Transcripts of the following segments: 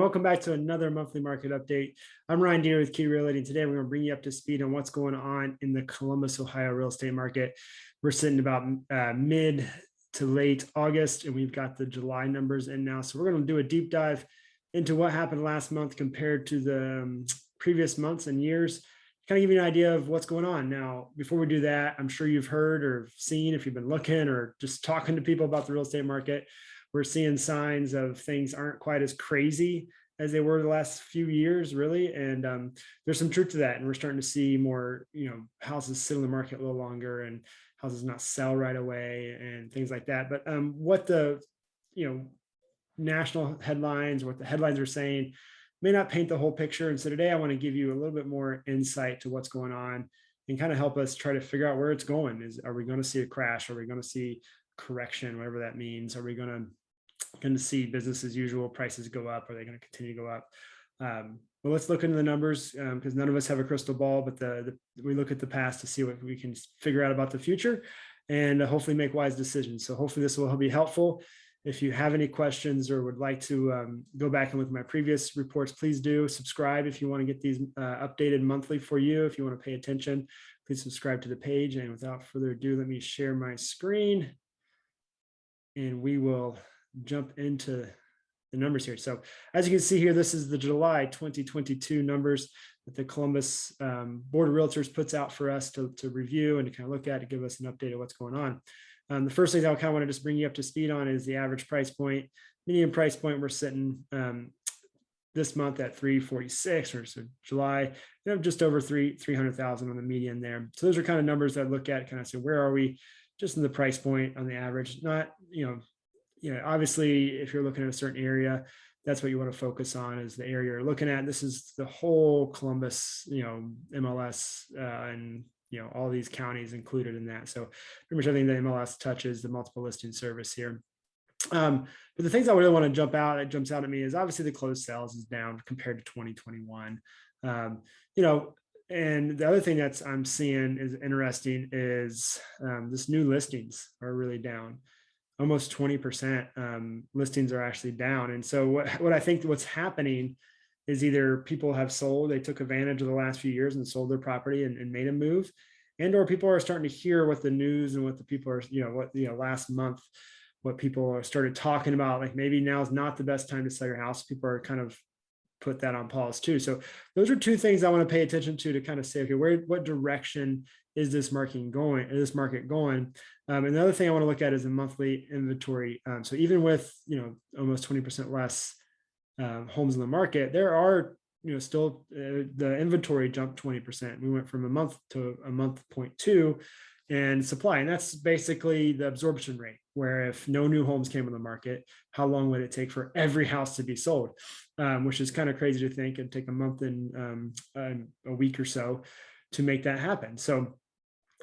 welcome back to another monthly market update. I'm Ryan Deere with Key Realty, and today we're going to bring you up to speed on what's going on in the Columbus, Ohio real estate market. We're sitting about mid to late August, and we've got the July numbers in now. So we're going to do a deep dive into what happened last month compared to the previous months and years. Kind of give you an idea of what's going on. Now, before we do that, I'm sure you've heard or seen, if you've been looking or just talking to people about the real estate market, we're seeing signs of things aren't quite as crazy as they were the last few years, really. And there's some truth to that. And we're starting to see more, houses sit on the market a little longer and houses not sell right away and things like that. But what the, national headlines, what the headlines are saying may not paint the whole picture. And so today I want to give you a little bit more insight to what's going on and kind of help us try to figure out where it's going. Are we going to see a crash? Are we going to see correction, whatever that means? Are we going to see business as usual, prices go up? Are they going to continue to go up? Well, let's look into the numbers because none of us have a crystal ball, but we look at the past to see what we can figure out about the future and hopefully make wise decisions. So hopefully this will be helpful. If you have any questions or would like to go back and look at my previous reports, please do subscribe if you want to get these updated monthly for you. If you want to pay attention, please subscribe to the page. And without further ado, let me share my screen and we will jump into the numbers here. So as you can see here, this is the July 2022 numbers that the Columbus Board of Realtors puts out for us to review and to kind of look at to give us an update of what's going on. The first thing that I kind of want to just bring you up to speed on is the average price point. Median price point, we're sitting this month at 346, or so July, just over 300,000 on the median there. So those are kind of numbers that I look at, kind of say, where are we just in the price point on the average? Not, obviously, if you're looking at a certain area, that's what you want to focus on is the area you're looking at. This is the whole Columbus, MLS and all these counties included in that. So pretty much everything that MLS touches, the multiple listing service here. But the things I really want to that jumps out at me is obviously the closed sales is down compared to 2021. And the other thing I'm seeing is interesting is this new listings are really down. Almost 20% listings are actually down. And so what I think what's happening is either people have sold, they took advantage of the last few years and sold their property and made a move, and or people are starting to hear what the news and what the people are, last month, what people started talking about, like maybe now is not the best time to sell your house. People are kind of put that on pause too. So those are two things I want to pay attention to kind of say, okay, what direction is this market going? And the other thing I want to look at is the monthly inventory. So even with, almost 20% less homes in the market, there are, still the inventory jumped 20%. We went from a month to a month 0.2 and supply. And that's basically the absorption rate, where if no new homes came on the market, how long would it take for every house to be sold? Which is kind of crazy to think. It'd take a month and a week or so to make that happen. So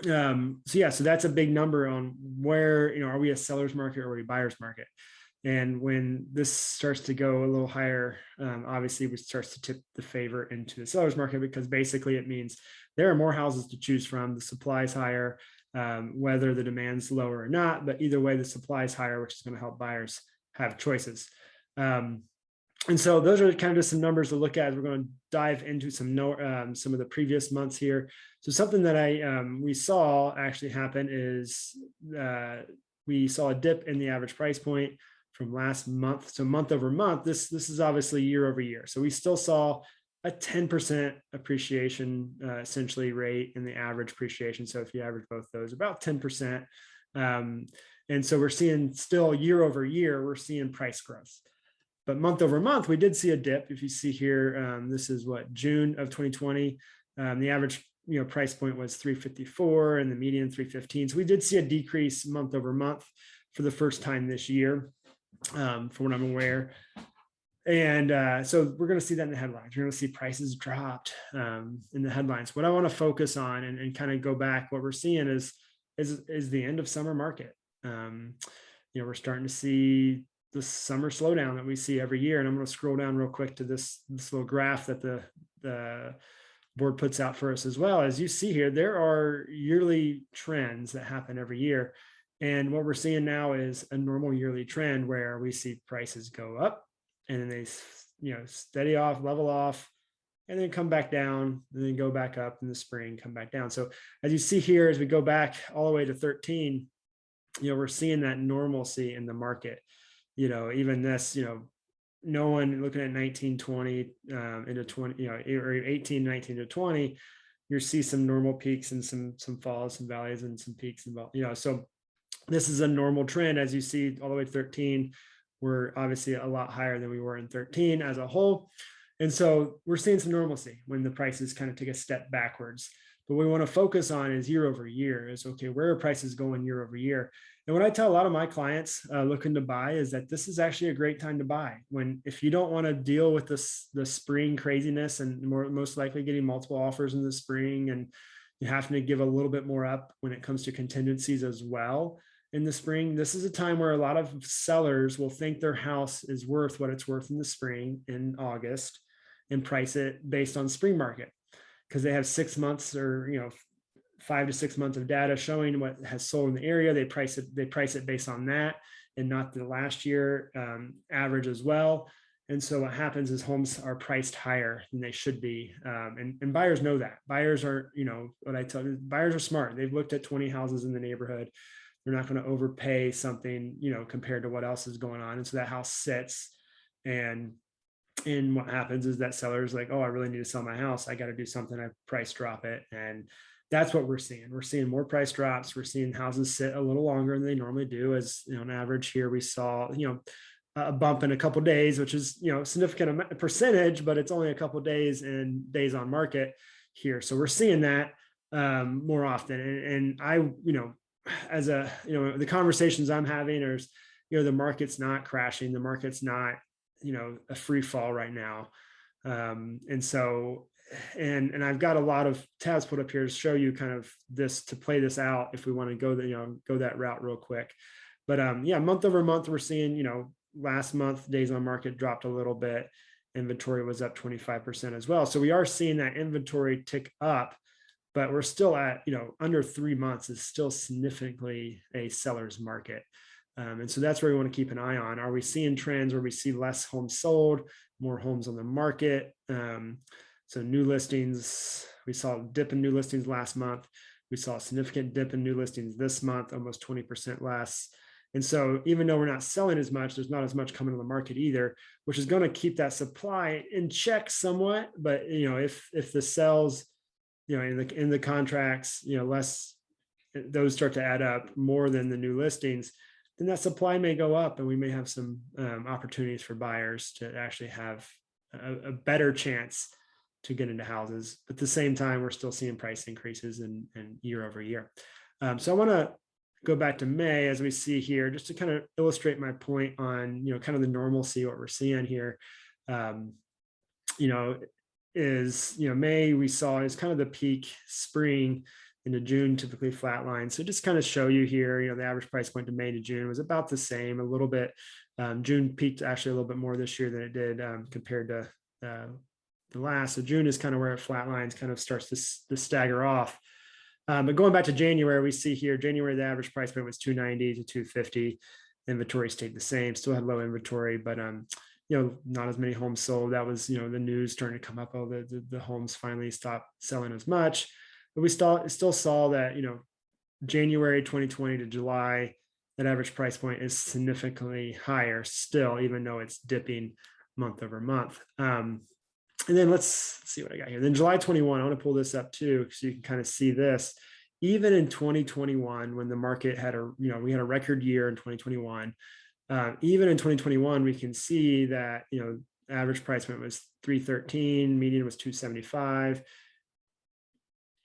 that's a big number on where, are we a seller's market or are we a buyer's market? And when this starts to go a little higher, obviously it starts to tip the favor into the seller's market, because basically it means there are more houses to choose from. The supply is higher, whether the demand's lower or not, but either way, the supply is higher, which is going to help buyers have choices. And so those are kind of just some numbers to look at. We're going to dive into some of the previous months here. So something that we saw actually happen is we saw a dip in the average price point from last month. So month over month, this is obviously year over year. So we still saw a 10% appreciation essentially rate in the average appreciation. So if you average both those, about 10%. And so we're seeing still year over year, we're seeing price growth. But month over month, we did see a dip. If you see here, this is June of 2020. The average price point was 354 and the median 315. So we did see a decrease month over month for the first time this year, from what I'm aware. And so we're going to see that in the headlines. You're going to see prices dropped in the headlines. What I want to focus on and kind of go back, what we're seeing is the end of summer market. We're starting to see the summer slowdown that we see every year. And I'm going to scroll down real quick to this little graph that the board puts out for us as well. As you see here, there are yearly trends that happen every year. And what we're seeing now is a normal yearly trend where we see prices go up and then they steady off, level off, and then come back down, and then go back up in the spring, come back down. So as you see here, as we go back all the way to 13, we're seeing that normalcy in the market. Even this, no one looking at 19, 20 into 20, or 18, 19 to 20, you see some normal peaks and some falls, some valleys, and some peaks and so this is a normal trend. As you see all the way to 13, we're obviously a lot higher than we were in 13 as a whole. And so we're seeing some normalcy when the prices kind of take a step backwards. But what we want to focus on is year over year, is okay, where are prices going year over year? And what I tell a lot of my clients looking to buy is that this is actually a great time to buy. If you don't want to deal with the spring craziness and most likely getting multiple offers in the spring, and you having to give a little bit more up when it comes to contingencies as well in the spring, this is a time where a lot of sellers will think their house is worth what it's worth in the spring in August and price it based on spring market, because they have 6 months or 5 to 6 months of data showing what has sold in the area. They price it based on that and not the last year average as well. And so what happens is homes are priced higher than they should be. And buyers know that. Buyers are, what I tell you, buyers are smart. They've looked at 20 houses in the neighborhood. They're not going to overpay something, compared to what else is going on. And so that house sits, and what happens is that seller's like, oh, I really need to sell my house. I got to do something. I price drop it. And that's what we're seeing. We're seeing more price drops. We're seeing houses sit a little longer than they normally do. As on average here, we saw, a bump in a couple of days, which is, significant percentage, but it's only a couple of days and days on market here. So we're seeing that more often. And I, as the conversations I'm having is, the market's not crashing. The market's not, a free fall right now. And so, and I've got a lot of tabs put up here to show you kind of this, to play this out if we want to go that route real quick. But month over month, we're seeing, last month days on market dropped a little bit. Inventory was up 25% as well. So we are seeing that inventory tick up, but we're still at, under 3 months is still significantly a seller's market. And so that's where we want to keep an eye on. Are we seeing trends where we see less homes sold, more homes on the market? So new listings, we saw a dip in new listings last month. We saw a significant dip in new listings this month, almost 20% less. And so even though we're not selling as much, there's not as much coming to the market either, which is going to keep that supply in check somewhat. But, if the sales, in the contracts, less, those start to add up more than the new listings, then that supply may go up, and we may have some opportunities for buyers to actually have a better chance to get into houses. But at the same time, we're still seeing price increases and year over year. So I want to go back to May, as we see here, just to kind of illustrate my point on, kind of the normalcy, what we're seeing here. May we saw is kind of the peak. Spring into June, typically flatline. So just kind of show you here, the average price point to May to June was about the same, a little bit. June peaked actually a little bit more this year than it did compared to the last. So June is kind of where it flatlines, kind of starts to stagger off. But going back to January, we see here, January, the average price point was 290 to 250. Inventory stayed the same, still had low inventory, but not as many homes sold. That was, the news starting to come up. Oh, the homes finally stopped selling as much. But we still saw that, January 2020 to July, that average price point is significantly higher still, even though it's dipping month over month. And then let's see what I got here. Then July 21, I want to pull this up too, so you can kind of see this. Even in 2021, when the market had we had a record year in 2021. Even in 2021, we can see that, average price point was 313, median was 275.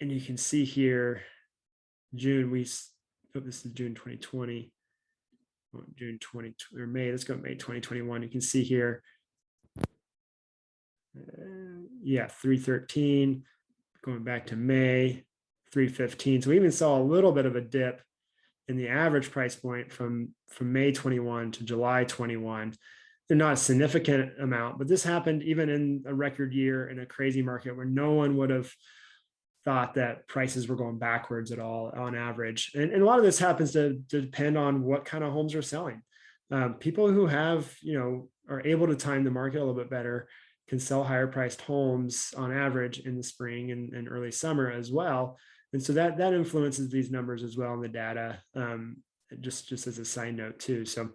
And you can see here, June, this is June 2020, May, let's go May 2021. You can see here, 313, going back to May, 315. So we even saw a little bit of a dip in the average price point from May 21 to July 21. They're not a significant amount, but this happened even in a record year in a crazy market where no one would have thought that prices were going backwards at all on average. And a lot of this happens to depend on what kind of homes are selling. People who have, are able to time the market a little bit better can sell higher priced homes on average in the spring and early summer as well. And so that influences these numbers as well in the data, just as a side note too. So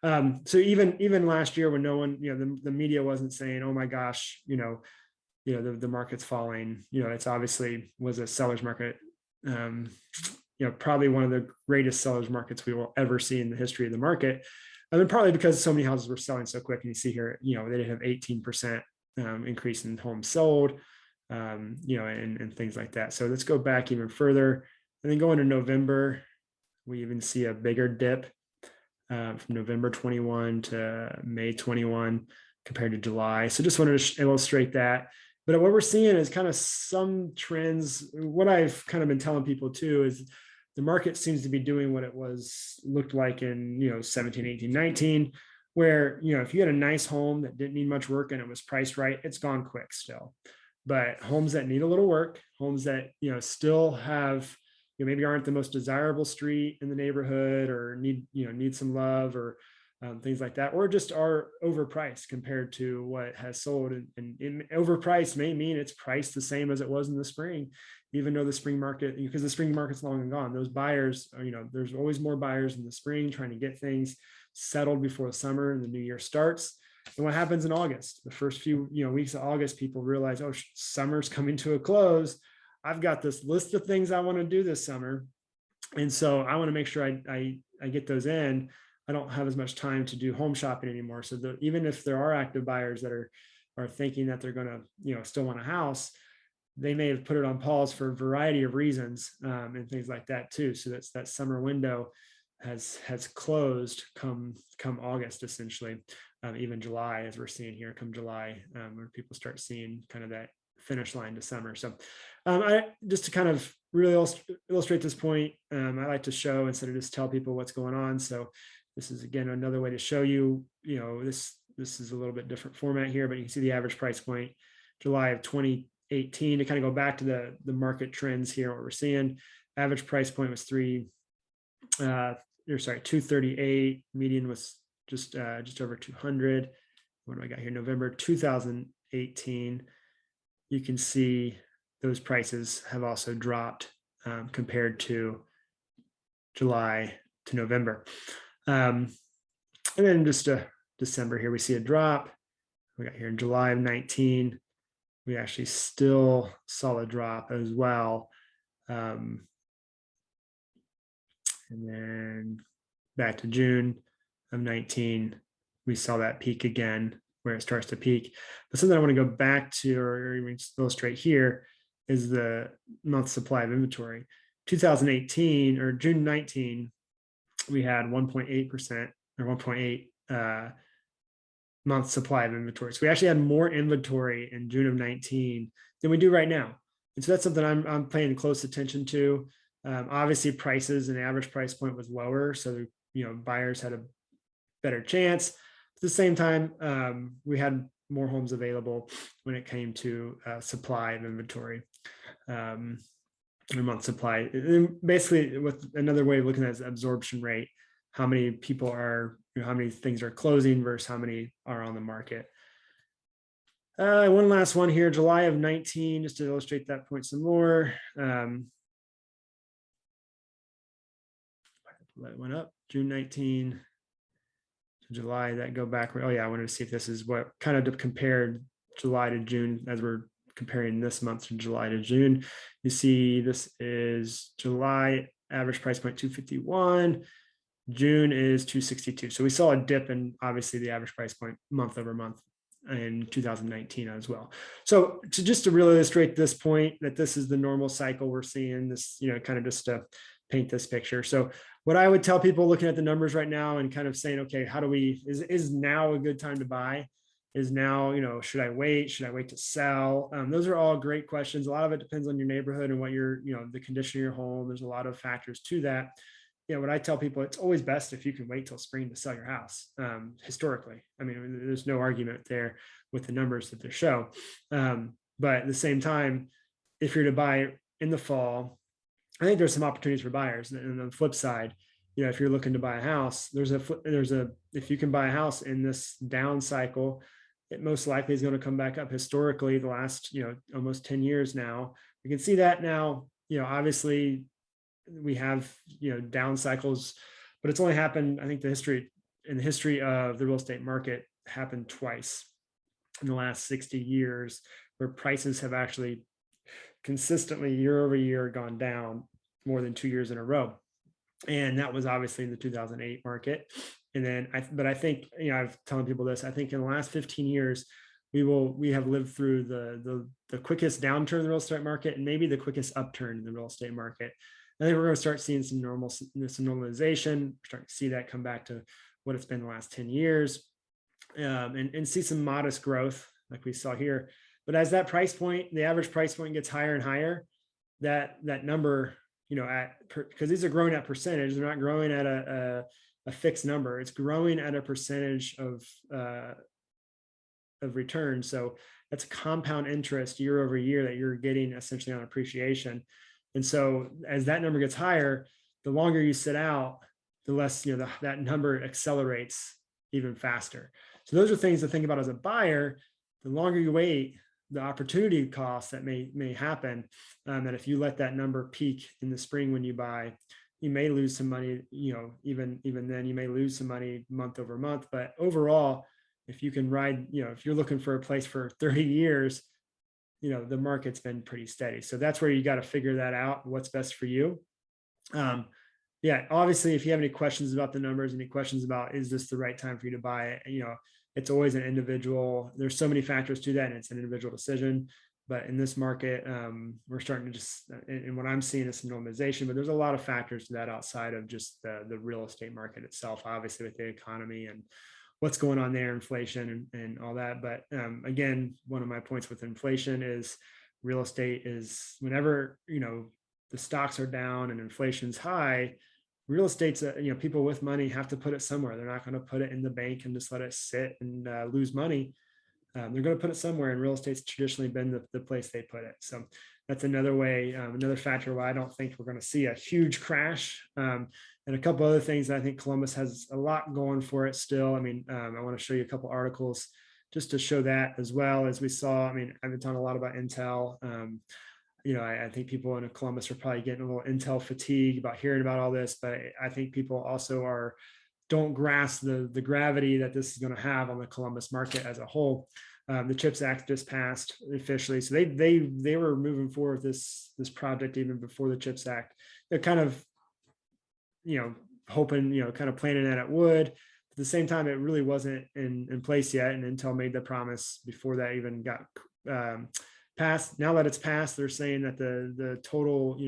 so even last year when no one, the media wasn't saying, oh my gosh, the market's falling, it's obviously was a seller's market, probably one of the greatest seller's markets we will ever see in the history of the market. And then partly because so many houses were selling so quick, and you see here, they did have 18% increase in homes sold, and things like that. So let's go back even further, and then go into November. We even see a bigger dip from November 21 to May 21 compared to July. So just wanted to illustrate that. But what we're seeing is kind of some trends. What I've kind of been telling people too is the market seems to be doing what it looked like in 17, 18, 19, where if you had a nice home that didn't need much work and it was priced right, it's gone quick still. But homes that need a little work, homes that still have maybe aren't the most desirable street in the neighborhood, or need some love, or things like that, or just are overpriced compared to what has sold. And overpriced may mean it's priced the same as it was in the spring, even though the spring market, because the spring market's long and gone. Those buyers are, there's always more buyers in the spring trying to get things settled before the summer and the new year starts. And what happens in August? The first few weeks of August, people realize, oh, summer's coming to a close. I've got this list of things I want to do this summer, and so I want to make sure I get those in. I don't have as much time to do home shopping anymore. So even if there are active buyers that are thinking that they're going to still want a house, they may have put it on pause for a variety of reasons, and things like that too. So that summer window has closed come August, essentially, even July, as we're seeing here, come July, where people start seeing kind of that finish line to summer. So I just to kind of really illustrate this point, I like to show instead of just tell people what's going on. So this is again another way to show you, this is a little bit different format here, but you can see the average price point July of 2018 to kind of go back to the market trends here. What we're seeing, average price point was 238, median was just over 200. What do I got here? November 2018. You can see those prices have also dropped compared to July to November. And then just December here, we see a drop. We got here in July of 19, we actually still saw a drop as well. And then back to June of 19, we saw that peak again, where it starts to peak. But something I want to go back to, or even illustrate here, is the month supply of inventory. 2018 or June 19, we had 1.8% or 1.8 month supply of inventory. So we actually had more inventory in June of 19 than we do right now. And so that's something I'm paying close attention to. Obviously prices and average price point was lower. So, buyers had a better chance. At the same time, we had more homes available when it came to supply of inventory, a month supply. And basically, with another way of looking at it is absorption rate, how many people are, how many things are closing versus how many are on the market. One last one here, July of 19, just to illustrate that point some more. Let it went up, June 19. July, that go back. Oh yeah, I wanted to see if this is what kind of compared July to June, as we're comparing this month to July to June. You see this is July average price point 251, June is 262. So we saw a dip in obviously the average price point month over month in 2019 as well. So just to really illustrate this point, that this is the normal cycle we're seeing, this, kind of just to paint this picture. So what I would tell people looking at the numbers right now and kind of saying, okay, how do we, is now a good time to buy? Is now, should I wait? Should I wait to sell? Those are all great questions. A lot of it depends on your neighborhood and what the condition of your home. There's a lot of factors to that. What I tell people, it's always best if you can wait till spring to sell your house. Historically, I mean, there's no argument there with the numbers that they show. But at the same time, if you're to buy in the fall, I think there's some opportunities for buyers. And on the flip side, if you're looking to buy a house, if you can buy a house in this down cycle, it most likely is going to come back up. Historically, the last, almost 10 years now, we can see that now. Obviously we have, down cycles, but it's only happened, I think in the history of the real estate market happened twice in the last 60 years, where prices have actually consistently year over year gone down more than 2 years in a row. And that was obviously in the 2008 market. And then I think, I've telling people this, I think in the last 15 years, we have lived through the quickest downturn in the real estate market and maybe the quickest upturn in the real estate market. I think we're going to start seeing some normalization. We're starting to see that come back to what it's been the last 10 years, and see some modest growth like we saw here. But as that price point, the average price point gets higher and higher, that number, because these are growing at percentage, they're not growing at a fixed number. It's growing at a percentage of return. So that's compound interest year over year that you're getting essentially on appreciation. And so as that number gets higher, the longer you sit out, the less, that number accelerates even faster. So those are things to think about as a buyer. The longer you wait, the opportunity cost that may happen, that if you let that number peak in the spring when you buy, you may lose some money, even then you may lose some money month over month. But overall, if you can ride, if you're looking for a place for 30 years, the market's been pretty steady. So that's where you got to figure that out, what's best for you. Obviously, if you have any questions about the numbers, any questions about, is this the right time for you to buy it? It's always an individual, there's so many factors to that, and it's an individual decision. But in this market, we're starting to and what I'm seeing is some normalization, but there's a lot of factors to that outside of just the real estate market itself, obviously with the economy and what's going on there, inflation and all that. But again, one of my points with inflation is real estate is, whenever, the stocks are down and inflation's high, real estate's, people with money have to put it somewhere. They're not going to put it in the bank and just let it sit and lose money. They're going to put it somewhere, and real estate's traditionally been the place they put it. So that's another way, another factor why I don't think we're going to see a huge crash. And a couple other things, I think Columbus has a lot going for it still. I want to show you a couple articles just to show that, as well as we saw. I've been talking a lot about Intel. I think people in Columbus are probably getting a little Intel fatigue about hearing about all this, but I think people also don't grasp the gravity that this is going to have on the Columbus market as a whole. The CHIPS Act just passed officially, so they were moving forward with this project even before the CHIPS Act. They're kind of, hoping, kind of planning that it would. At the same time, it really wasn't in place yet, and Intel made the promise before that even got passed. Now that it's passed, they're saying that the total,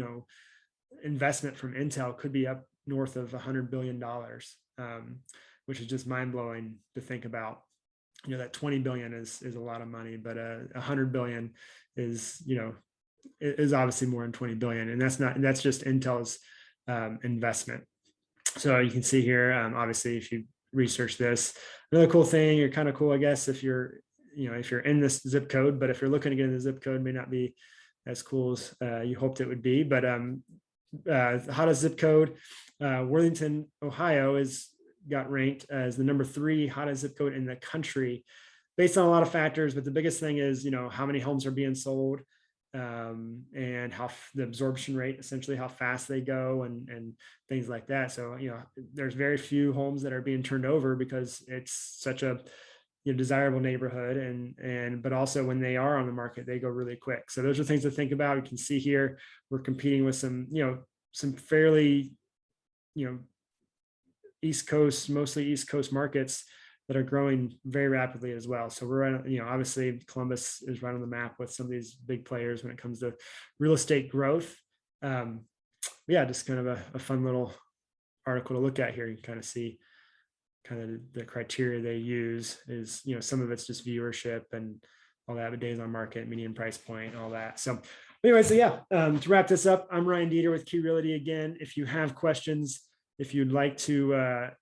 investment from Intel could be up north of $100 billion, which is just mind blowing to think about. That 20 billion is a lot of money, but 100 billion is, is obviously more than 20 billion, and that's just Intel's investment. So you can see here, obviously, if you research this, another cool thing, you're kind of cool, I guess, if you're in this zip code, but if you're looking to get in the zip code, may not be as cool as you hoped it would be. But the hottest zip code, Worthington, Ohio, got ranked as the number 3 hottest zip code in the country, based on a lot of factors. But the biggest thing is, how many homes are being sold, and how the absorption rate, essentially how fast they go, and things like that. So, there's very few homes that are being turned over because it's such a desirable neighborhood, but also when they are on the market, they go really quick. So those are things to think about. You can see here, we're competing with some fairly, mostly East Coast markets that are growing very rapidly as well. So we're, obviously Columbus is right on the map with some of these big players when it comes to real estate growth. Just kind of a fun little article to look at here. You can kind of see the criteria they use is, some of it's just viewership and all that, but days on market, median price point, all that. So anyway, to wrap this up, I'm Ryan Dieter with Key Realty again. If you have questions, if you'd like to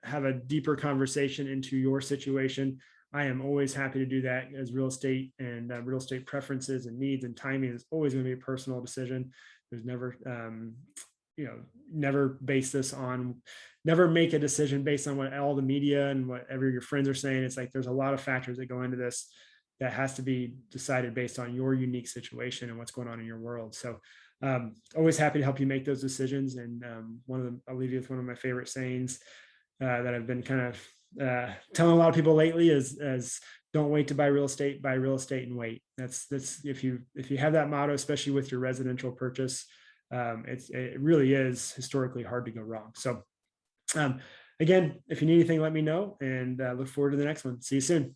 have a deeper conversation into your situation, I am always happy to do that, as real estate and real estate preferences and needs and timing is always going to be a personal decision. There's never never base this on, never make a decision based on what all the media and whatever your friends are saying. It's like there's a lot of factors that go into this that has to be decided based on your unique situation and what's going on in your world. So always happy to help you make those decisions. And I'll leave you with one of my favorite sayings that I've been kind of telling a lot of people lately is don't wait to buy real estate and wait. That's if you have that motto, especially with your residential purchase, it really is historically hard to go wrong. So again, if you need anything, let me know, and look forward to the next one. See you soon.